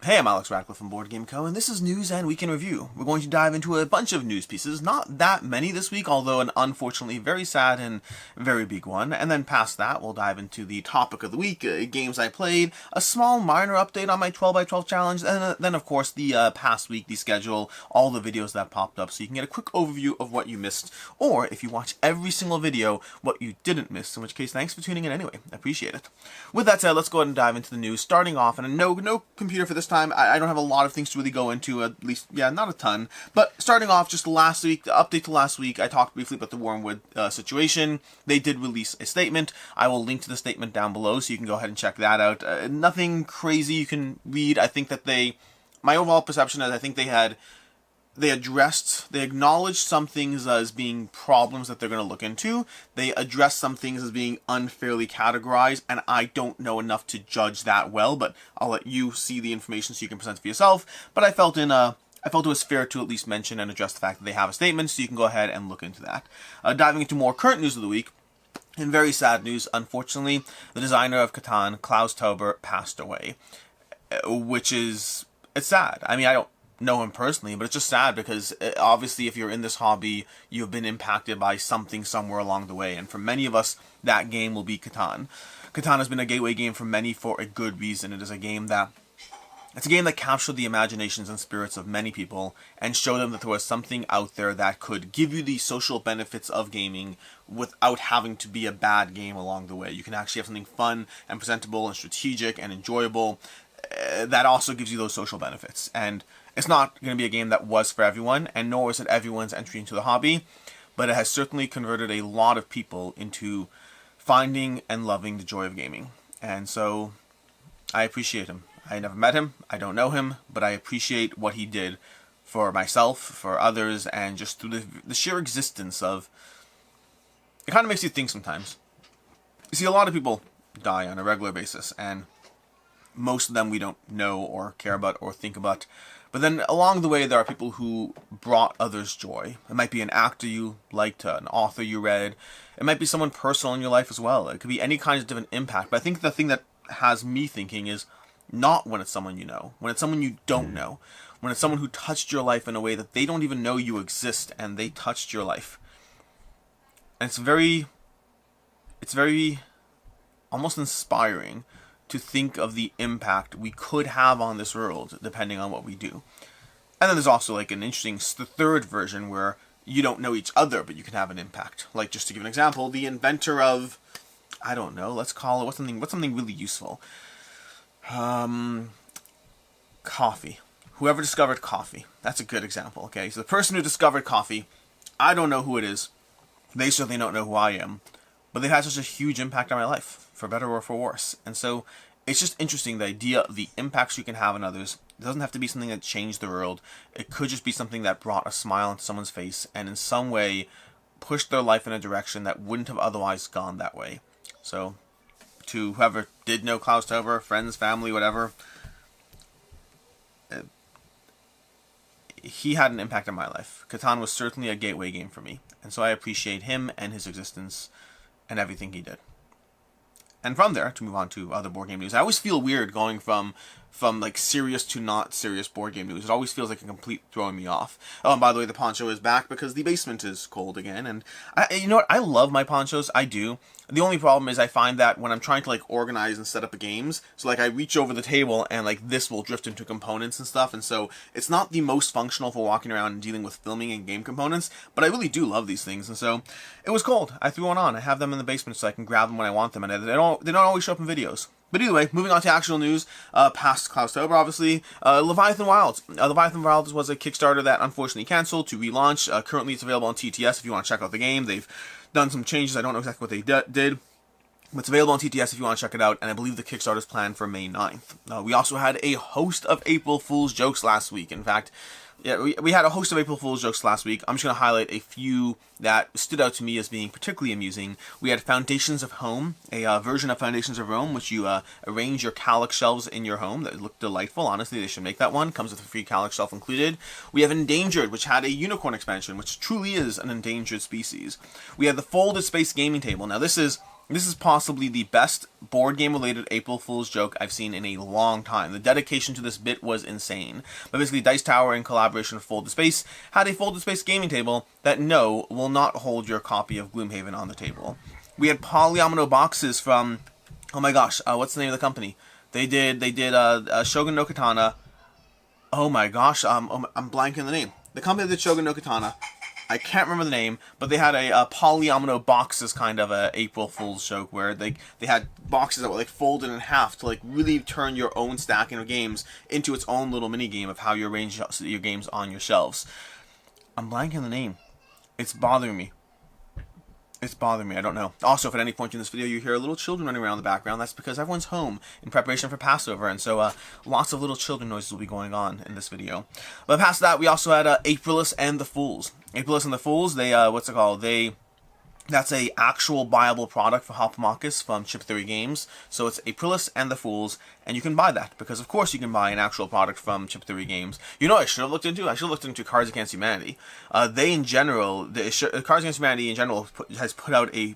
Hey, I'm Alex Radcliffe from Board Game Co., and this is News and Week in Review. We're going to dive into a bunch of news pieces, not that many this week, although an unfortunately very sad and very big one. And then past that, we'll dive into the topic of the week, games I played, a small minor update on my 12x12 challenge, and then of course the past week, the schedule, all the videos that popped up, so you can get a quick overview of what you missed, or if you watch every single video, what you didn't miss, in which case thanks for tuning in anyway. I appreciate it. With that said, let's go ahead and dive into the news, starting off, and no computer for this time. I don't have a lot of things to really go into, at least, yeah, not a ton. But starting off, just last week, the update to last week, I talked briefly about the Wyrmwood situation. They did release a statement. I will link to the statement down below, so you can go ahead and check that out. Nothing crazy you can read. I think that my overall perception is I think they acknowledged some things as being problems that they're going to look into. They addressed some things as being unfairly categorized, and I don't know enough to judge that well, but I'll let you see the information so you can present it for yourself. But I felt it was fair to at least mention and address the fact that they have a statement, so you can go ahead and look into that. Diving into more current news of the week, in very sad news, unfortunately, the designer of Catan, Klaus Teuber, passed away, it's sad. I mean, I don't know him personally, but it's just sad because obviously if you're in this hobby, you've been impacted by something somewhere along the way, and for many of us, that game will be Catan. Catan has been a gateway game for many for a good reason. It's a game that captured the imaginations and spirits of many people and showed them that there was something out there that could give you the social benefits of gaming without having to be a bad game along the way. You can actually have something fun and presentable and strategic and enjoyable that also gives you those social benefits. And it's not going to be a game that was for everyone, and nor is it everyone's entry into the hobby, but it has certainly converted a lot of people into finding and loving the joy of gaming. And so I appreciate him. I never met him, I don't know him, but I appreciate what he did for myself, for others, and just through the sheer existence of... It kind of makes you think sometimes. You see, a lot of people die on a regular basis, and most of them we don't know or care about or think about. But then along the way, there are people who brought others joy. It might be an actor you liked, an author you read. It might be someone personal in your life as well. It could be any kind of different impact. But I think the thing that has me thinking is not when it's someone you know, when it's someone you don't know, when it's someone who touched your life in a way that they don't even know you exist and they touched your life. And it's very almost inspiring to think of the impact we could have on this world, depending on what we do. And then there's also like an interesting third version where you don't know each other, but you can have an impact. Like, just to give an example, the inventor of, I don't know, let's call it, what's something really useful? Coffee. Whoever discovered coffee. That's a good example, okay? So the person who discovered coffee, I don't know who it is. They certainly don't know who I am. But they've had such a huge impact on my life, for better or for worse. And so it's just interesting, the idea of the impacts you can have on others. It doesn't have to be something that changed the world. It could just be something that brought a smile into someone's face and in some way pushed their life in a direction that wouldn't have otherwise gone that way. So to whoever did know Klaus Teuber, friends, family, whatever, he had an impact on my life. Catan was certainly a gateway game for me. And so I appreciate him and his existence and everything he did. And from there, to move on to other board game news, I always feel weird going from like serious to not serious board game news. It always feels like a complete throwing me off. Oh, and by the way, the poncho is back because the basement is cold again. And you know what? I love my ponchos. I do. The only problem is I find that when I'm trying to like organize and set up games, so like I reach over the table and like this will drift into components and stuff, and so it's not the most functional for walking around and dealing with filming and game components, but I really do love these things. And so it was cold. I threw one on. I have them in the basement so I can grab them when I want them, and they don't always show up in videos. But either way, moving on to actual news, past Klaus Teuber, obviously, Leviathan Wilds. Leviathan Wilds was a Kickstarter that unfortunately canceled to relaunch. Currently it's available on TTS if you want to check out the game. They've done some changes. I don't know exactly what they did. But it's available on TTS if you want to check it out, and I believe the Kickstarter is planned for May 9th. We also had a host of April Fool's jokes last week. In fact, yeah, we had a host of April Fool's jokes last week. I'm just going to highlight a few that stood out to me as being particularly amusing. We had Foundations of Home, a version of Foundations of Rome, which you arrange your Calyx shelves in your home. That looked delightful. Honestly, they should make that one. Comes with a free Calyx shelf included. We have Endangered, which had a unicorn expansion, which truly is an endangered species. We have the Folded Space Gaming Table. Now, this is This is possibly the best board game related April Fool's joke I've seen in a long time. The dedication to this bit was insane. But basically, Dice Tower, in collaboration with Folded Space, had a Folded Space gaming table that will not hold your copy of Gloomhaven on the table. We had polyomino boxes from, oh my gosh, what's the name of the company? They did Shogun no Katana. Oh my gosh, I'm blanking the name. The company that did Shogun no Katana, I can't remember the name, but they had a polyomino boxes kind of a April Fool's joke where they had boxes that were like folded in half to like really turn your own stacking of games into its own little mini game of how you arrange your games on your shelves. I'm blanking the name. It's bothering me. It's bothering me. I don't know. Also, if at any point in this video you hear little children running around in the background, that's because everyone's home in preparation for Passover, and so lots of little children noises will be going on in this video. But past that, we also had Aprilis and the Fools. Aprilis and the Fools, that's a actual buyable product for Hopomachus from Chip Theory Games. So it's Aprilis and the Fools, and you can buy that, because of course you can buy an actual product from Chip Theory Games. You know what I should have looked into? I should have looked into Cards Against Humanity. Cards Against Humanity in general has put out a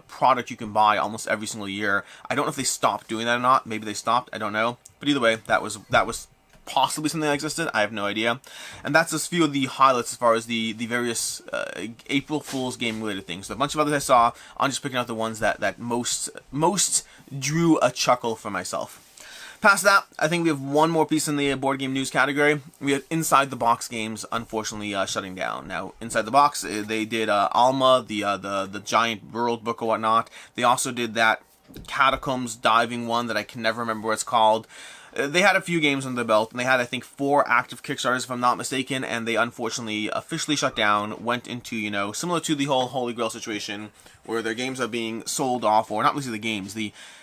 product you can buy almost every single year. I don't know if they stopped doing that or not. Maybe they stopped. I don't know. But either way, that was possibly something that existed. I have no idea. And that's just a few of the highlights as far as the various April Fool's game related things. So a bunch of others I saw. I'm just picking out the ones that most drew a chuckle for myself. Past that, I think we have one more piece in the board game news category. We have Inside the Box games, unfortunately, shutting down. Now, Inside the Box, they did Alma, the giant world book or whatnot. They also did that Catacombs diving one that I can never remember what it's called. They had a few games under their belt, and they had, I think, 4 active Kickstarters, if I'm not mistaken, and they unfortunately officially shut down, went into, similar to the whole Holy Grail situation, where their games are being sold off, or not really the games,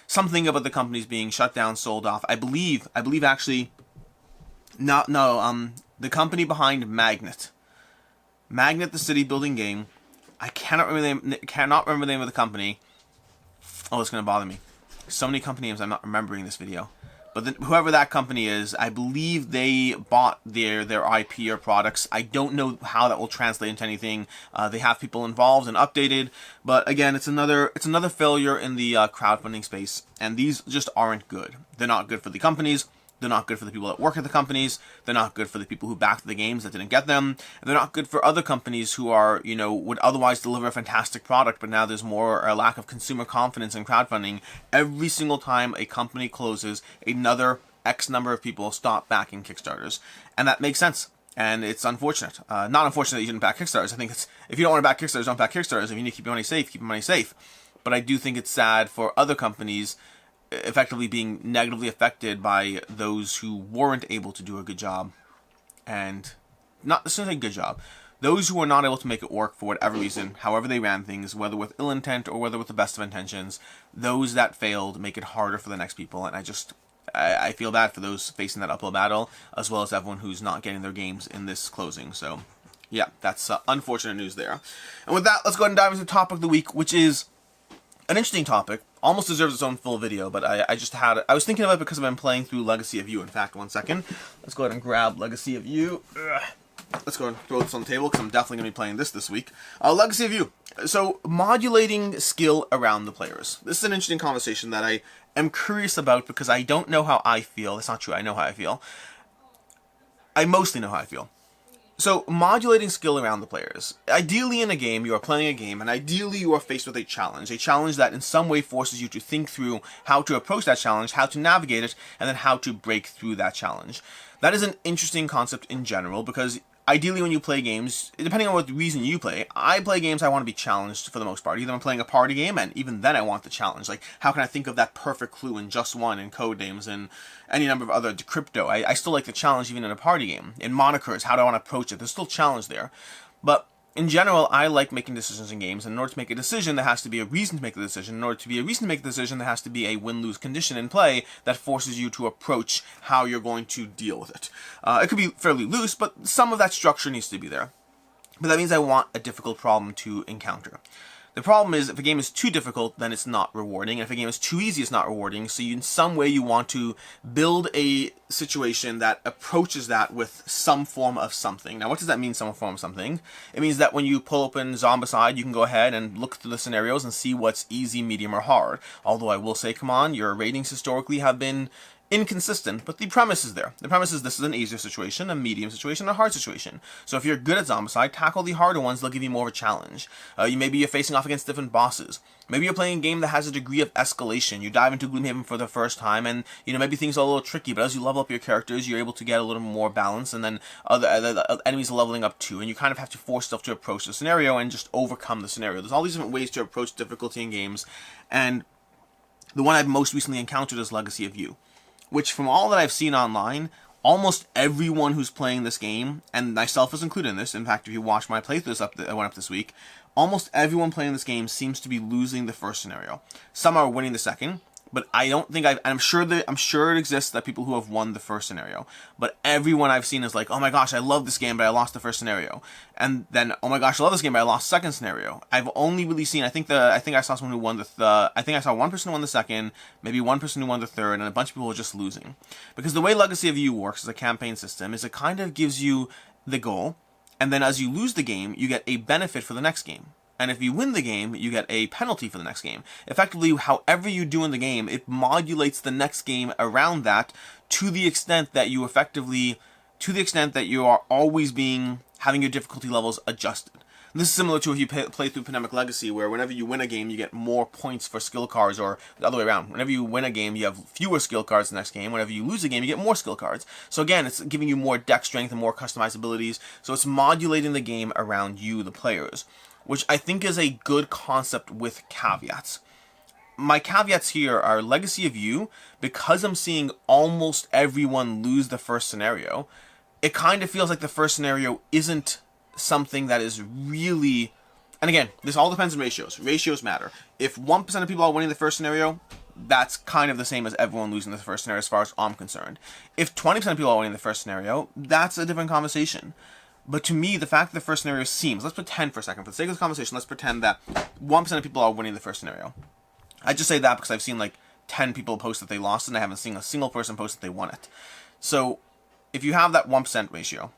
something about the companies being shut down, sold off. I believe actually, the company behind Magnet, the city building game, I cannot remember the name of the company. Oh, it's going to bother me. So many company names I'm not remembering this video. But whoever that company is, I believe they bought their IP or products. I don't know how that will translate into anything. They have people involved and updated, but again, it's another failure in the crowdfunding space, and these just aren't good. They're not good for the companies. They're not good for the people that work at the companies. They're not good for the people who backed the games that didn't get them. They're not good for other companies who are, would otherwise deliver a fantastic product, but now there's more or a lack of consumer confidence in crowdfunding. Every single time a company closes, another X number of people stop backing Kickstarters. And that makes sense. And it's unfortunate. Not unfortunate that you didn't back Kickstarters. I think it's, if you don't want to back Kickstarters, don't back Kickstarters. If you need to keep your money safe, keep your money safe. But I do think it's sad for other companies effectively being negatively affected by those who weren't able to do a good job, and not necessarily a good job. Those who were not able to make it work for whatever reason, however they ran things, whether with ill intent or whether with the best of intentions, those that failed make it harder for the next people, and I feel bad for those facing that uphill battle, as well as everyone who's not getting their games in this closing. So, yeah, that's unfortunate news there. And with that, let's go ahead and dive into the topic of the week, which is an interesting topic. Almost deserves its own full video, but I was thinking of it because I've been playing through Legacy of You. In fact, one second. Let's go ahead and grab Legacy of You. Let's go and throw this on the table, because I'm definitely going to be playing this week. Legacy of You. So, modulating skill around the players. This is an interesting conversation that I am curious about, because I don't know how I feel. That's not true. I know how I feel. I mostly know how I feel. So, modulating skill around the players. Ideally in a game, you are playing a game, and ideally you are faced with a challenge that in some way forces you to think through how to approach that challenge, how to navigate it, and then how to break through that challenge. That is an interesting concept in general, because ideally when you play games, depending on what reason you play, I play games I want to be challenged for the most part. Either I'm playing a party game, and even then I want the challenge. Like, how can I think of that perfect clue in Just One, in Code Names, and any number of other Decrypto. I still like the challenge even in a party game. In Monikers, how do I want to approach it? There's still challenge there. But in general, I like making decisions in games, and in order to make a decision, there has to be a reason to make the decision. In order to be a reason to make the decision, there has to be a win-lose condition in play that forces you to approach how you're going to deal with it. It could be fairly loose, but some of that structure needs to be there. But that means I want a difficult problem to encounter. The problem is if a game is too difficult, then it's not rewarding. And if a game is too easy, it's not rewarding. So in some way you want to build a situation that approaches that with some form of something. Now, what does that mean, some form of something? It means that when you pull open Zombicide, you can go ahead and look through the scenarios and see what's easy, medium, or hard. Although I will say, come on, your ratings historically have been inconsistent, but the premise is there. The premise is this is an easier situation, a medium situation, a hard situation. So if you're good at Zombicide, tackle the harder ones, they'll give you more of a challenge. Maybe you're facing off against different bosses. Maybe you're playing a game that has a degree of escalation. You dive into Gloomhaven for the first time, and maybe things are a little tricky, but as you level up your characters, you're able to get a little more balance, and then other enemies are leveling up too, and you kind of have to force yourself to approach the scenario and just overcome the scenario. There's all these different ways to approach difficulty in games, and the one I've most recently encountered is Legacy of You, which from all that I've seen online, almost everyone who's playing this game, and myself is included in this, in fact, if you watch my playthroughs that went up this week, almost everyone playing this game seems to be losing the first scenario. Some are winning the second, but I don't think I'm sure it exists that people who have won the first scenario, but everyone I've seen is like, oh my gosh, I love this game, but I lost the first scenario, and then, oh my gosh, I love this game, but I lost the second scenario. I've only really seen, I think I saw someone who won I think I saw one person who won the second, maybe one person who won the third, and a bunch of people were just losing. Because the way Legacy of You works as a campaign system is it kind of gives you the goal, and then as you lose the game, you get a benefit for the next game. And if you win the game, you get a penalty for the next game. Effectively, however you do in the game, it modulates the next game around that to the extent that you are always having your difficulty levels adjusted. And this is similar to if you play through Pandemic Legacy, where whenever you win a game, you get more points for skill cards, or the other way around. Whenever you win a game, you have fewer skill cards the next game. Whenever you lose a game, you get more skill cards. So again, it's giving you more deck strength and more customized abilities. So it's modulating the game around you, the players, which I think is a good concept with caveats. My caveats here are Legacy of You, because I'm seeing almost everyone lose the first scenario, it kind of feels like the first scenario isn't something that is really... And again, this all depends on ratios. Ratios matter. If 1% of people are winning the first scenario, that's kind of the same as everyone losing the first scenario as far as I'm concerned. If 20% of people are winning the first scenario, that's a different conversation. But to me, the fact that the first scenario seems... Let's pretend for a second, for the sake of this conversation, let's pretend that 1% of people are winning the first scenario. I just say that because I've seen like 10 people post that they lost, and I haven't seen a single person post that they won it. So, if you have that 1% ratio,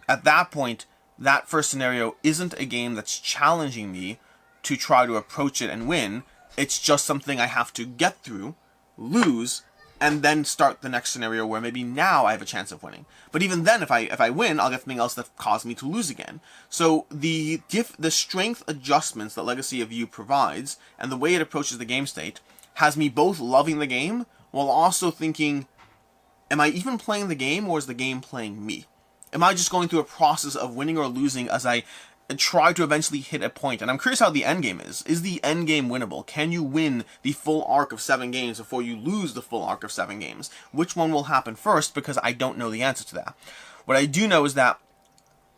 at that point, that first scenario isn't a game that's challenging me to try to approach it and win. It's just something I have to get through, lose, and then start the next scenario where maybe now I have a chance of winning. But even then, if I win, I'll get something else that caused me to lose again. So the strength adjustments that Legacy of You provides, and the way it approaches the game state, has me both loving the game, while also thinking, am I even playing the game, or is the game playing me? Am I just going through a process of winning or losing as I try to eventually hit a point? And I'm curious how the end game is. Is the end game winnable? Can you win the full arc of 7 games before you lose the full arc of 7 games? Which one will happen first? Because I don't know the answer to that. What I do know is that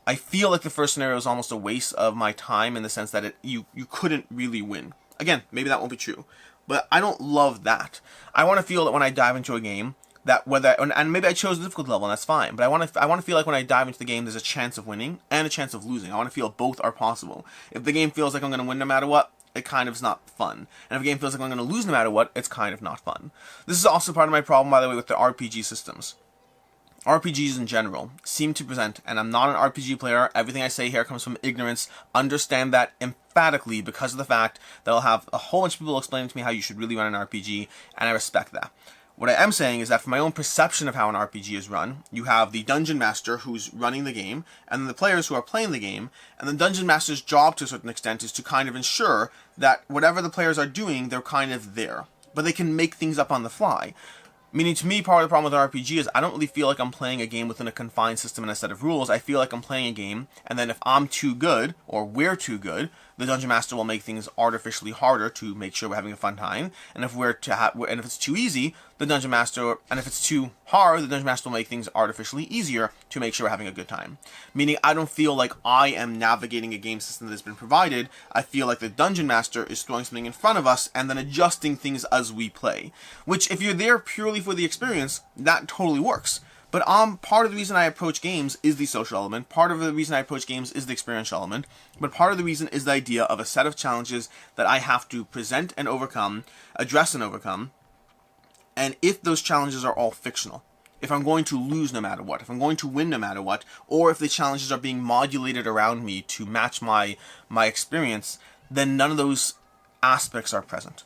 I feel like the first scenario is almost a waste of my time, in the sense that you couldn't really win. Again, maybe that won't be true, but I don't love that. I want to feel that when I dive into a game, that and maybe I chose a difficult level, and that's fine, but I want to feel like when I dive into the game, there's a chance of winning and a chance of losing. I want to feel both are possible. If the game feels like I'm going to win no matter what, it kind of is not fun. And if a game feels like I'm going to lose no matter what, it's kind of not fun. This is also part of my problem, by the way, with the RPG systems. RPGs in general seem to present, and I'm not an RPG player, everything I say here comes from ignorance, understand that emphatically, because of the fact that I'll have a whole bunch of people explaining to me how you should really run an RPG, and I respect that. What I am saying is that, from my own perception of how an RPG is run, you have the Dungeon Master who's running the game, and then the players who are playing the game, and the Dungeon Master's job to a certain extent is to kind of ensure that whatever the players are doing, they're kind of there. But they can make things up on the fly. Meaning, to me, part of the problem with RPG is I don't really feel like I'm playing a game within a confined system and a set of rules. I feel like I'm playing a game, and then if I'm too good, or we're too good, the Dungeon Master will make things artificially harder to make sure we're having a fun time. And if if it's too easy, the Dungeon Master, and if it's too hard, the Dungeon Master will make things artificially easier to make sure we're having a good time. Meaning, I don't feel like I am navigating a game system that has been provided. I feel like the Dungeon Master is throwing something in front of us and then adjusting things as we play. Which, if you're there purely for the experience, that totally works. But part of the reason I approach games is the social element. Part of the reason I approach games is the experiential element. But part of the reason is the idea of a set of challenges that I have to present and overcome, address and overcome. And if those challenges are all fictional, if I'm going to lose no matter what, if I'm going to win no matter what, or if the challenges are being modulated around me to match my experience, then none of those aspects are present.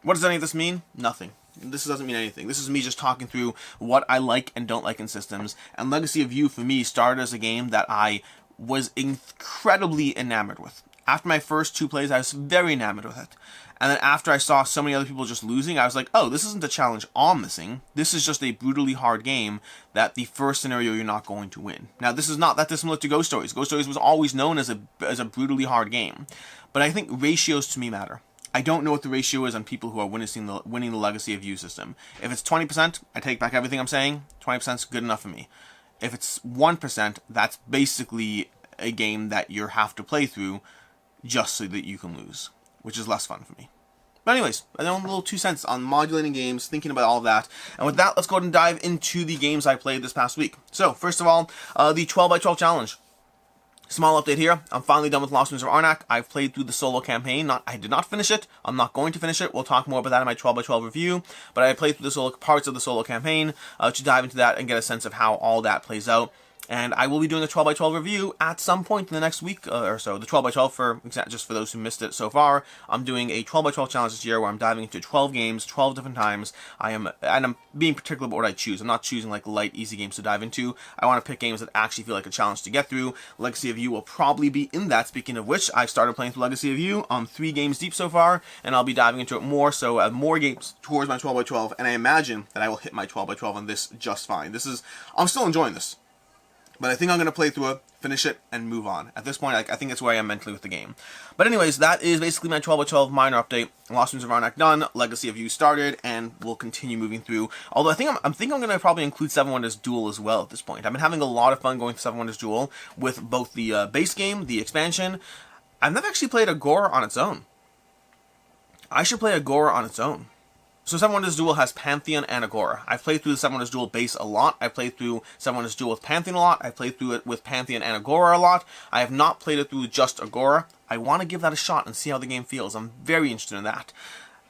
What does any of this mean? Nothing. This doesn't mean anything. This is me just talking through what I like and don't like in systems. And Legacy of You, for me, started as a game that I was incredibly enamored with. After my first 2 plays, I was very enamored with it. And then after I saw so many other people just losing, I was like, oh, this isn't a challenge I'm missing. This is just a brutally hard game that the first scenario you're not going to win. Now, this is not that dissimilar to Ghost Stories. Ghost Stories was always known as a brutally hard game. But I think ratios to me matter. I don't know what the ratio is on people who are winning the Legacy of You system. If it's 20%, I take back everything I'm saying. 20% is good enough for me. If it's 1%, that's basically a game that you have to play through just so that you can lose, which is less fun for me. But anyways, I know a little 2 cents on modulating games, thinking about all of that. And with that, let's go ahead and dive into the games I played this past week. So, first of all, the 12x12 challenge. Small update here. I'm finally done with Lost Winds of Arnak. I've played through the solo campaign. I did not finish it. I'm not going to finish it. We'll talk more about that in my 12x12 review. But I played through the solo parts of the solo campaign to dive into that and get a sense of how all that plays out. And I will be doing a 12x12 review at some point in the next week or so. The 12x12, just for those who missed it so far, I'm doing a 12x12 challenge this year where I'm diving into 12 games, 12 different times. And I'm being particular about what I choose. I'm not choosing like light, easy games to dive into. I want to pick games that actually feel like a challenge to get through. Legacy of You will probably be in that. Speaking of which, I've started playing through Legacy of You. I'm 3 games deep so far, and I'll be diving into it more. So more games towards my 12x12, and I imagine that I will hit my 12x12 on this just fine. I'm still enjoying this. But I think I'm going to play through it, finish it, and move on. At this point, I think that's where I am mentally with the game. But anyways, that is basically my 12x12 minor update. Lost Winds of Arnak done, Legacy of You started, and we'll continue moving through. Although I think I'm going to probably include Seven Wonders Duel as well at this point. I've been having a lot of fun going through Seven Wonders Duel with both the base game, the expansion. I've never actually played Agora on its own. I should play Agora on its own. So Seven Wonders Duel has Pantheon and Agora. I've played through the Seven Wonders Duel base a lot. I've played through Seven Wonders Duel with Pantheon a lot. I've played through it with Pantheon and Agora a lot. I have not played it through just Agora. I want to give that a shot and see how the game feels. I'm very interested in that.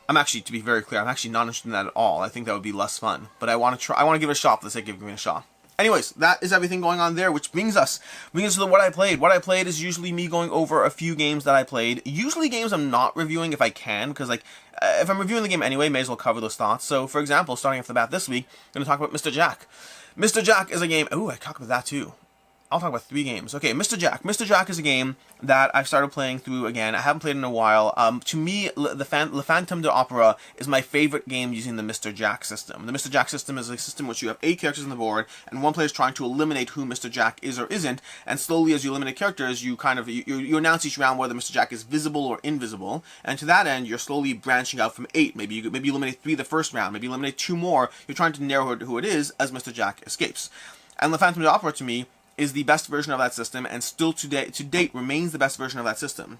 I'm actually, to be very clear, I'm actually not interested in that at all. I think that would be less fun. But I want to give it a shot for the sake of giving it a shot. Anyways, that is everything going on there, which brings us to what I played. What I played is usually me going over a few games that I played. Usually games I'm not reviewing if I can, because if I'm reviewing the game anyway, may as well cover those thoughts. So, for example, starting off the bat this week, I'm going to talk about Mr. Jack. Mr. Jack is a game... Ooh, I talk about that too. I'll talk about 3 games. Okay, Mr. Jack. Mr. Jack is a game that I've started playing through again. I haven't played in a while. To me, Le Fantôme de Opera is my favorite game using the Mr. Jack system. The Mr. Jack system is a system in which you have 8 characters on the board, and one player is trying to eliminate who Mr. Jack is or isn't, and slowly as you eliminate characters, you announce each round whether Mr. Jack is visible or invisible, and to that end, you're slowly branching out from 8. Maybe you eliminate 3 the first round, maybe you eliminate 2 more. You're trying to narrow who it is as Mr. Jack escapes. And Le Fantôme de Opera, to me, is the best version of that system, and still to date remains the best version of that system.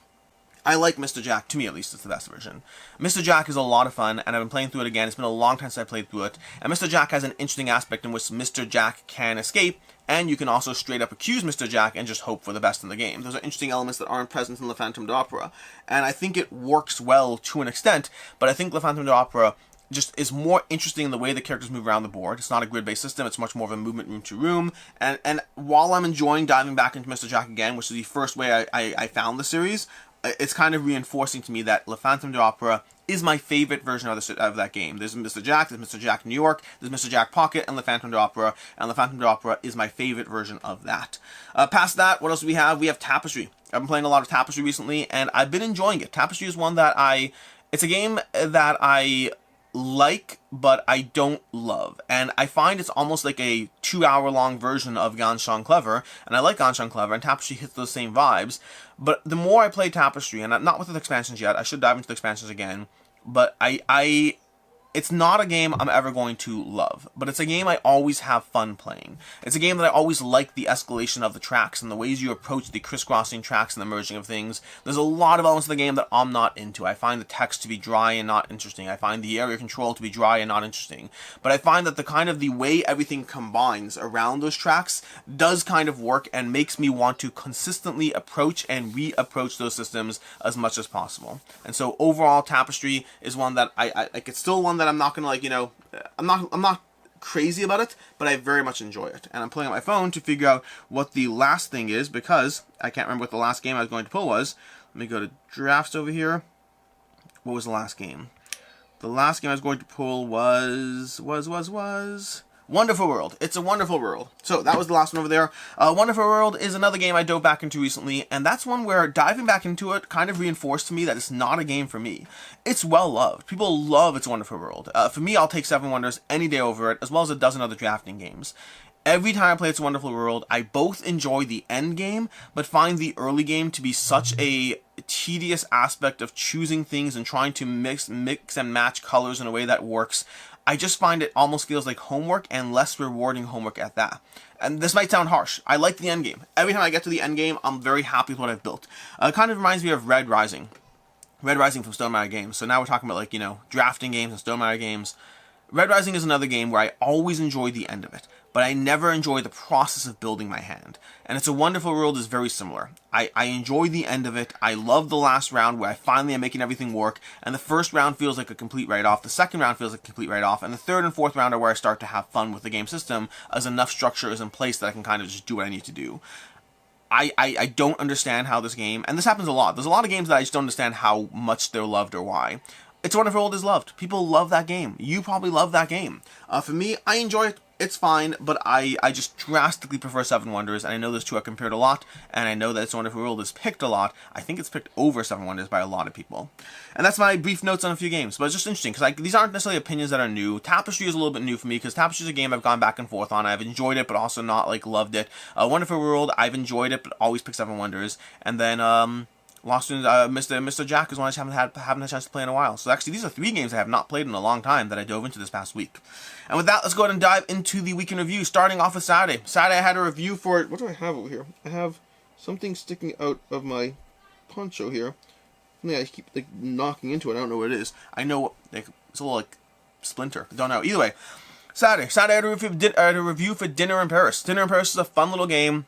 I like Mr. Jack. To me, at least, it's the best version. Mr. Jack is a lot of fun, and I've been playing through it again. It's been a long time since I played through it. And Mr. Jack has an interesting aspect in which Mr. Jack can escape, and you can also straight up accuse Mr. Jack and just hope for the best in the game. Those are interesting elements that aren't present in Le Fantôme de Opera. And I think it works well to an extent, but I think Le Fantôme de Opera just is more interesting in the way the characters move around the board. It's not a grid-based system, it's much more of a movement room to room. And while I'm enjoying diving back into Mr. Jack again, which is the first way I found the series, it's kind of reinforcing to me that Le Fantôme de Opera is my favorite version of that game. There's Mr. Jack, there's Mr. Jack New York, there's Mr. Jack Pocket, and Le Fantôme de Opera, and Le Fantôme de Opera is my favorite version of that. Past that, what else do we have? We have Tapestry. I've been playing a lot of Tapestry recently, and I've been enjoying it. Tapestry is one that it's a game that I like, but I don't love. And I find it's almost like a 2-hour-long version of Ganz Clever, and I like Ganz Clever, and Tapestry hits those same vibes. But the more I play Tapestry, and not with the expansions yet, I should dive into the expansions again, but I It's not a game I'm ever going to love, but it's a game I always have fun playing. It's a game that I always like the escalation of the tracks and the ways you approach the crisscrossing tracks and the merging of things. There's a lot of elements of the game that I'm not into. I find the text to be dry and not interesting. I find the area control to be dry and not interesting. But I find that the way everything combines around those tracks does kind of work and makes me want to consistently approach and reapproach those systems as much as possible. And so overall, Tapestry is one that it's still one that I'm not gonna I'm not crazy about it, but I very much enjoy it. And I'm playing on my phone to figure out what the last thing is, because I can't remember what the last game I was going to pull was. Let me go to drafts over here. What was the last game? The last game I was going to pull was Wonderful World. It's a Wonderful World. So that was the last one over there. Wonderful World is another game I dove back into recently, and that's one where diving back into it kind of reinforced to me that it's not a game for me. It's well loved. People love It's a Wonderful World. For me, I'll take Seven Wonders any day over it, as well as a dozen other drafting games. Every time I play It's a Wonderful World, I both enjoy the end game, but find the early game to be such a tedious aspect of choosing things and trying to mix and match colors in a way that works. I just find it almost feels like homework, and less rewarding homework at that. And this might sound harsh. I like the end game. Every time I get to the end game, I'm very happy with what I've built. It kind of reminds me of Red Rising. Red Rising from Stone Matter Games. So now we're talking about drafting games and Stone Matter Games. Red Rising is another game where I always enjoy the end of it, but I never enjoy the process of building my hand. And It's a Wonderful World is very similar. I enjoy the end of it. I love the last round where I finally am making everything work, and the first round feels like a complete write-off, the second round feels like a complete write-off, and the third and fourth round are where I start to have fun with the game system, as enough structure is in place that I can kind of just do what I need to do. I don't understand how this game, and this happens a lot, there's a lot of games that I just don't understand how much they're loved or why. It's a Wonderful World is loved. People love that game. You probably love that game. For me, I enjoy it. It's fine, but I just drastically prefer Seven Wonders, and I know those two are compared a lot, and I know that It's a Wonderful World is picked a lot. I think it's picked over Seven Wonders by a lot of people. And that's my brief notes on a few games, but it's just interesting, because these aren't necessarily opinions that are new. Tapestry is a little bit new for me, because Tapestry is a game I've gone back and forth on. I've enjoyed it, but also not, loved it. Wonderful World, I've enjoyed it, but always pick Seven Wonders. And then, Lost in Mr. Jack is one I just haven't had a chance to play in a while. So actually, these are 3 games I have not played in a long time that I dove into this past week. And with that, let's go ahead and dive into the week in review, starting off with Saturday. Saturday, I had a review for... What do I have over here? I have something sticking out of my poncho here. Something I keep knocking into it. I don't know what it is. I know it's a little splinter. I don't know. Either way, Saturday I had a review for Dinner in Paris. Dinner in Paris is a fun little game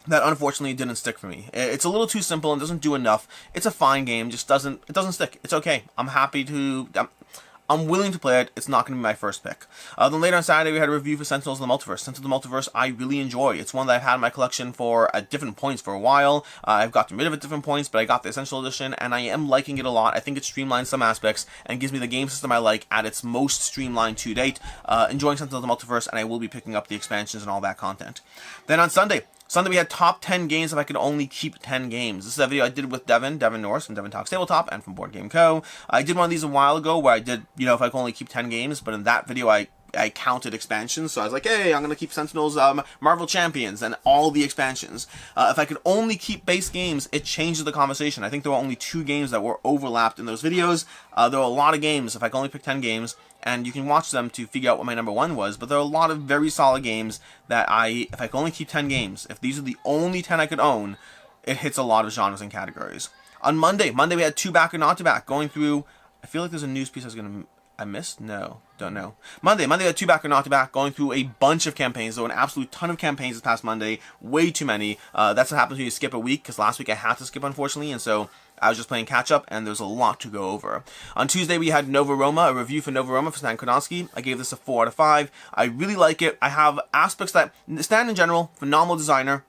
that unfortunately didn't stick for me. It's a little too simple and doesn't do enough. It's a fine game, just doesn't stick. It's okay. I'm willing to play it. It's not going to be my first pick. Then later on Saturday, we had a review for Sentinels of the Multiverse. Sentinels of the Multiverse, I really enjoy. It's one that I've had in my collection at different points for a while. I've gotten rid of it at different points, but I got the Essential Edition, and I am liking it a lot. I think it streamlines some aspects and gives me the game system I like at its most streamlined to date. Enjoying Sentinels of the Multiverse, and I will be picking up the expansions and all that content. Then on Sunday, we had top 10 games if I could only keep 10 games. This is a video I did with Devin Norris from Devin Talks Tabletop and from Board Game Co. I did one of these a while ago where I did, if I could only keep 10 games, but in that video I counted expansions, so I was like, hey, I'm going to keep Sentinels, Marvel Champions, and all the expansions. If I could only keep base games, it changes the conversation. I think there were only 2 games that were overlapped in those videos. There were a lot of games, if I could only pick 10 games, and you can watch them to figure out what my number 1 was, but there are a lot of very solid games that if I could only keep 10 games, if these are the only 10 I could own, it hits a lot of genres and categories. On Monday we had 2 back and not to back, going through, I feel like there's a news piece I missed? No, don't know. Monday we had 2 back and not to back, going through a bunch of campaigns. There were an absolute ton of campaigns this past Monday, way too many. That's what happens when you skip a week, because last week I had to skip, unfortunately, and so I was just playing catch up, and there's a lot to go over. On Tuesday, we had Nova Roma, a review for Nova Roma for Stan Kodonsky. I gave this a 4 out of 5. I really like it. I have aspects that Stan in general, phenomenal designer.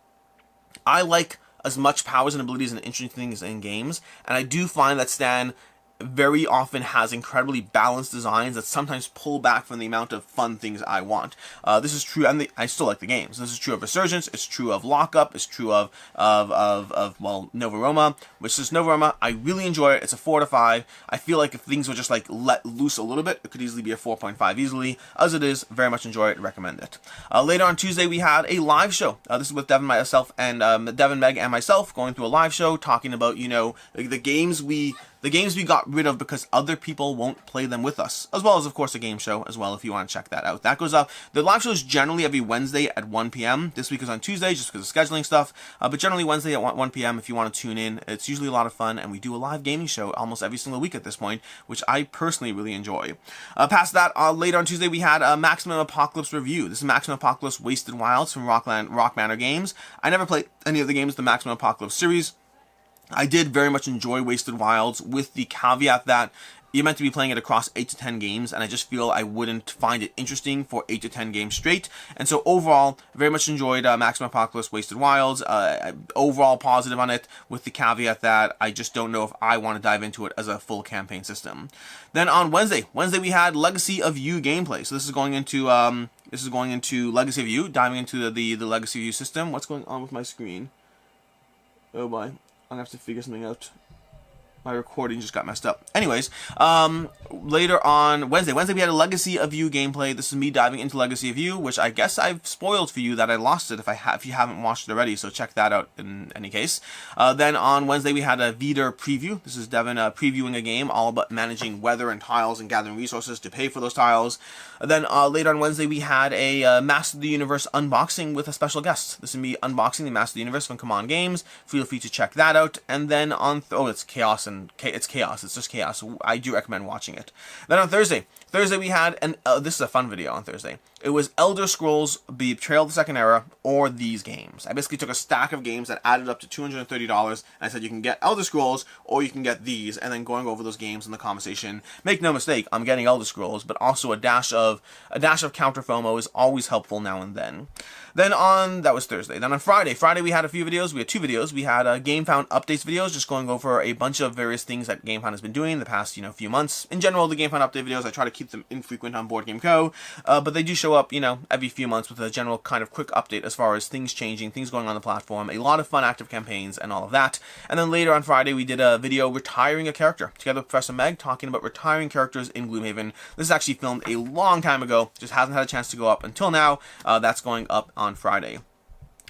I like as much powers and abilities and interesting things in games, and I do find that Stan very often has incredibly balanced designs that sometimes pull back from the amount of fun things I want. This is true, and I still like the games. This is true of Resurgence, it's true of Lockup, it's true of Nova Roma, which is Nova Roma. I really enjoy it. It's a 4 out of 5. I feel like if things were just let loose a little bit, it could easily be a 4.5 easily. As it is, very much enjoy it, recommend it. Later on Tuesday, we had a live show. This is with Devin, myself, and Devin, Meg, and myself going through a live show, talking about, the games we the games we got rid of because other people won't play them with us, as well as, of course, a game show as well if you want to check that out. That goes up. The live show is generally every Wednesday at 1 p.m. This week is on Tuesday just because of scheduling stuff, but generally Wednesday at 1 p.m. if you want to tune in. It's usually a lot of fun, and we do a live gaming show almost every single week at this point, which I personally really enjoy. Past that, later on Tuesday, we had a Maximum Apocalypse review. This is Maximum Apocalypse Wasted Wilds from Rock Manor Games. I never played any of the games in the Maximum Apocalypse series. I did very much enjoy Wasted Wilds, with the caveat that you're meant to be playing it across 8 to 10 games, and I just feel I wouldn't find it interesting for 8 to 10 games straight. And so overall, very much enjoyed Maximum Apocalypse Wasted Wilds. Overall positive on it, with the caveat that I just don't know if I want to dive into it as a full campaign system. Then on Wednesday we had Legacy of You gameplay. So this is going into Legacy of You, diving into the Legacy of You system. What's going on with my screen? Oh boy, I'm gonna have to figure something out. My recording just got messed up. Anyways, later on Wednesday we had a Legacy of You gameplay. This is me diving into Legacy of You, which I guess I've spoiled for you that I lost it if you haven't watched it already, so check that out in any case. Then on Wednesday we had a Vedur Preview. This is Devin previewing a game all about managing weather and tiles and gathering resources to pay for those tiles. Then later on Wednesday we had a Master of the Universe unboxing with a special guest. This is me unboxing the Master of the Universe from Come On Games. Feel free to check that out. And then on it's chaos. It's chaos. It's just chaos. I do recommend watching it. Then on Thursday we had this is a fun video on Thursday. It was Elder Scrolls Betrayal of the Second Era, or these games. I basically took a stack of games that added up to $230, and I said you can get Elder Scrolls or you can get these, and then going over those games in the conversation. Make no mistake, I'm getting Elder Scrolls, but also a dash of counter FOMO is always helpful now and then. That was Thursday. Then on Friday we had a few videos. We had 2 videos. We had Gamefound Updates videos, just going over a bunch of various things that Gamefound has been doing the past, few months. In general, the Gamefound Update videos, I try to keep them infrequent on Board Game Co., but they do show up, every few months with a general kind of quick update as far as things changing, things going on the platform, a lot of fun active campaigns, and all of that. And then later on Friday, we did a video retiring a character, together with Professor Meg, talking about retiring characters in Gloomhaven. This is actually filmed a long time ago, just hasn't had a chance to go up until now. That's going up on Friday.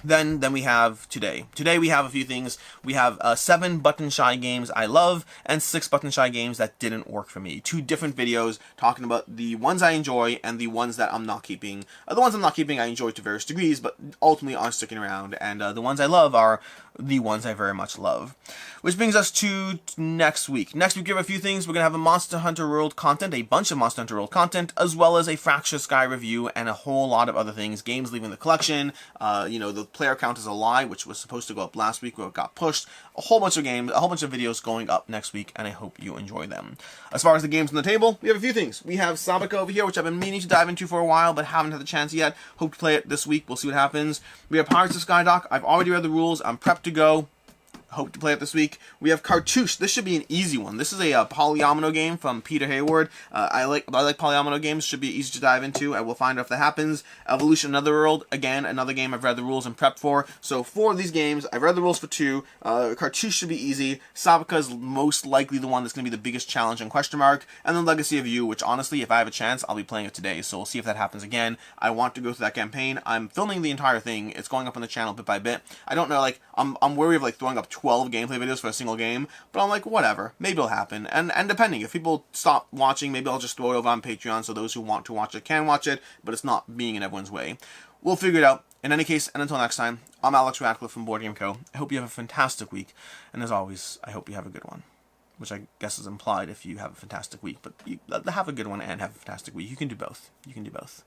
Then we have today. Today we have a few things. We have 7 button shy games I love and 6 button shy games that didn't work for me. 2 different videos talking about the ones I enjoy and the ones that I'm not keeping. The ones I'm not keeping I enjoy to various degrees, but ultimately aren't sticking around. And the ones I love are the ones I very much love. Which brings us to next week. Next week we have a few things. We're going to have a Monster Hunter World content, a bunch of Monster Hunter World content, as well as a Fractured Sky review and a whole lot of other things. Games leaving the collection, the player count is a lie, which was supposed to go up last week, but it got pushed. A whole bunch of games, a whole bunch of videos going up next week, and I hope you enjoy them. As far as the games on the table, we have a few things. We have Sabaka over here, which I've been meaning to dive into for a while, but haven't had the chance yet. Hope to play it this week. We'll see what happens. We have Pirates of Skydock. I've already read the rules. I'm prepped to go. Hope to play it this week. We have Cartouche. This should be an easy one. This is a polyomino game from Peter Hayward. I like polyomino games. Should be easy to dive into. I will find out if that happens. Evolution Another World. Again, another game I've read the rules and prepped for. So 4 of these games, I've read the rules for 2. Cartouche should be easy. Sabaka is most likely the one that's going to be the biggest challenge and question mark. And then Legacy of You, which honestly, if I have a chance, I'll be playing it today. So we'll see if that happens again. I want to go through that campaign. I'm filming the entire thing. It's going up on the channel bit by bit. I don't know, I'm wary of throwing up 12 gameplay videos for a single game, but I'm like, whatever, maybe it'll happen. And depending, if people stop watching, maybe I'll just throw it over on Patreon so those who want to watch it can watch it, but it's not being in everyone's way. We'll figure it out. In any case, and until next time, I'm Alex Radcliffe from Board Game Co. I hope you have a fantastic week, and as always, I hope you have a good one. Which I guess is implied if you have a fantastic week, but have a good one and have a fantastic week. You can do both. You can do both.